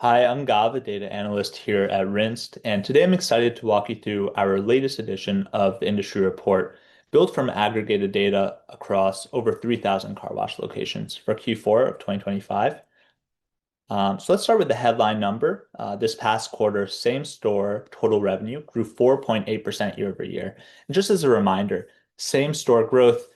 Hi, I'm Gav, a data analyst here at Rinst, and today I'm excited to walk you through our latest edition of the industry report, built from aggregated data across over 3,000 car wash locations for Q4 of 2025. So let's start with the headline number. This past quarter, same store total revenue grew 4.8% year over year. And just as a reminder, same store growth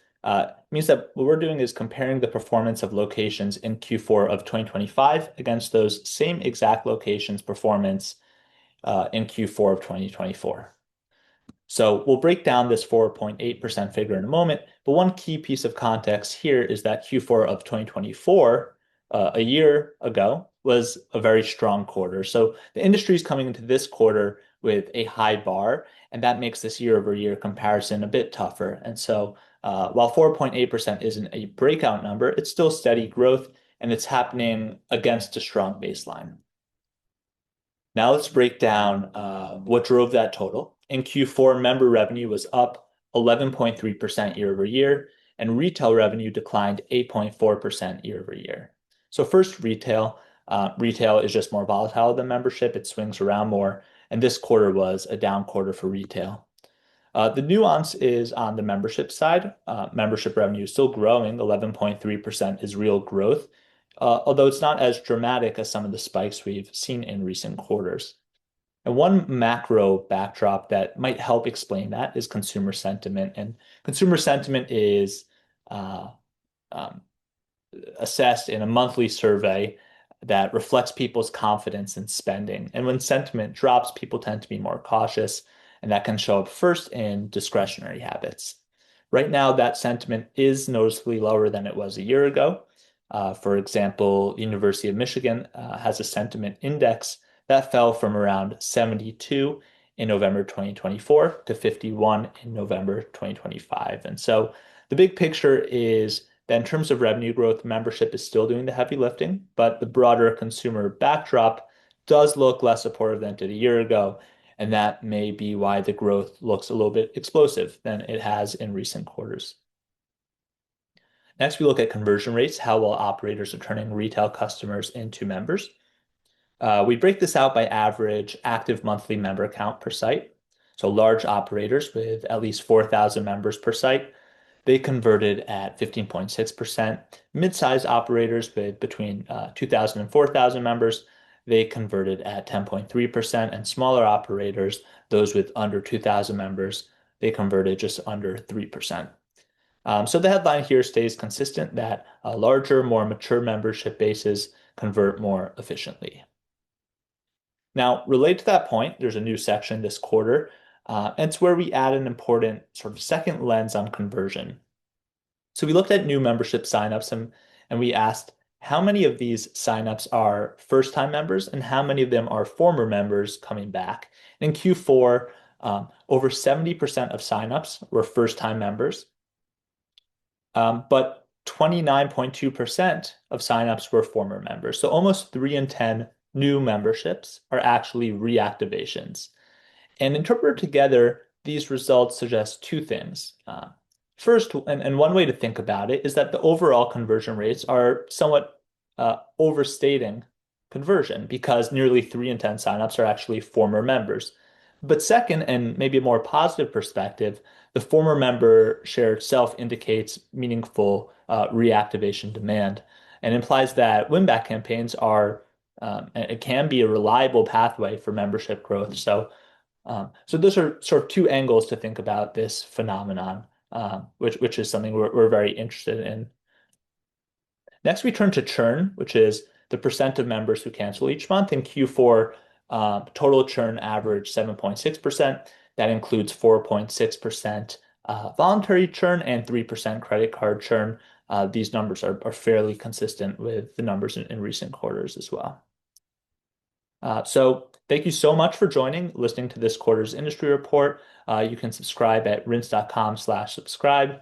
means that what we're doing is comparing the performance of locations in Q4 of 2025 against those same exact locations' performance in Q4 of 2024. So we'll break down this 4.8% figure in a moment, but one key piece of context here is that Q4 of 2024, a year ago, was a very strong quarter. So the industry is coming into this quarter with a high bar, and that makes this year over year comparison a bit tougher. And so while 4.8% isn't a breakout number, it's still steady growth, and it's happening against a strong baseline. Now let's break down what drove that total. In Q4, member revenue was up 11.3% year over year, and retail revenue declined 8.4% year over year. So first, retail. Retail is just more volatile than membership. It swings around more, and this quarter was a down quarter for retail. The nuance is on the membership side. Membership revenue is still growing. 11.3% is real growth, although it's not as dramatic as some of the spikes we've seen in recent quarters. And one macro backdrop that might help explain that is consumer sentiment. And consumer sentiment is uh, um, assessed in a monthly survey that reflects people's confidence in spending. And when sentiment drops, people tend to be more cautious, and that can show up first in discretionary habits. Right now, that sentiment is noticeably lower than it was a year ago. For example, University of Michigan has a sentiment index that fell from around 72 in November 2024 to 51 in November 2025. And so the big picture is that in terms of revenue growth, membership is still doing the heavy lifting, but the broader consumer backdrop does look less supportive than it did a year ago. And that may be why the growth looks a little bit explosive than it has in recent quarters. Next, we look at conversion rates, how well operators are turning retail customers into members. We break this out by average active monthly member count per site. So large operators with at least 4,000 members per site, they converted at 15.6%. Mid-size operators with between 2,000 and 4,000 members, they converted at 10.3%. And smaller operators, those with under 2,000 members, they converted just under 3%. So the headline here stays consistent that larger, more mature membership bases convert more efficiently. Now, related to that point, there's a new section this quarter, and it's where we add an important sort of second lens on conversion. So we looked at new membership signups and we asked how many of these signups are first-time members and how many of them are former members coming back. In Q4, over 70% of signups were first-time members, but 29.2% of signups were former members. So almost 3 in 10 new memberships are actually reactivations. And interpreted together, these results suggest two things. First, and one way to think about it is that the overall conversion rates are somewhat overstating conversion because nearly 3 in 10 signups are actually former members. But second, and maybe a more positive perspective, the former member share itself indicates meaningful reactivation demand and implies that win-back campaigns are it can be a reliable pathway for membership growth. So those are sort of two angles to think about this phenomenon, which is something we're very interested in. Next, we turn to churn, which is the percent of members who cancel each month. In Q4, total churn averaged 7.6%. That includes 4.6% voluntary churn and 3% credit card churn. These numbers are fairly consistent with the numbers in recent quarters as well. So thank you so much for listening to this quarter's industry report. You can subscribe at rinse.com/subscribe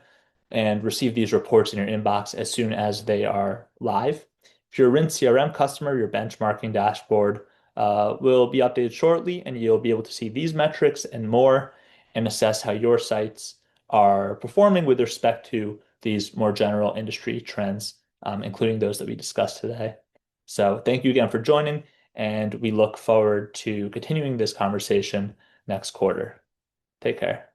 and receive these reports in your inbox as soon as they are live. If you're a Rinse CRM customer, your benchmarking dashboard will be updated shortly, and you'll be able to see these metrics and more and assess how your sites are performing with respect to these more general industry trends, including those that we discussed today. So thank you again for joining. and we look forward to continuing this conversation next quarter. Take care.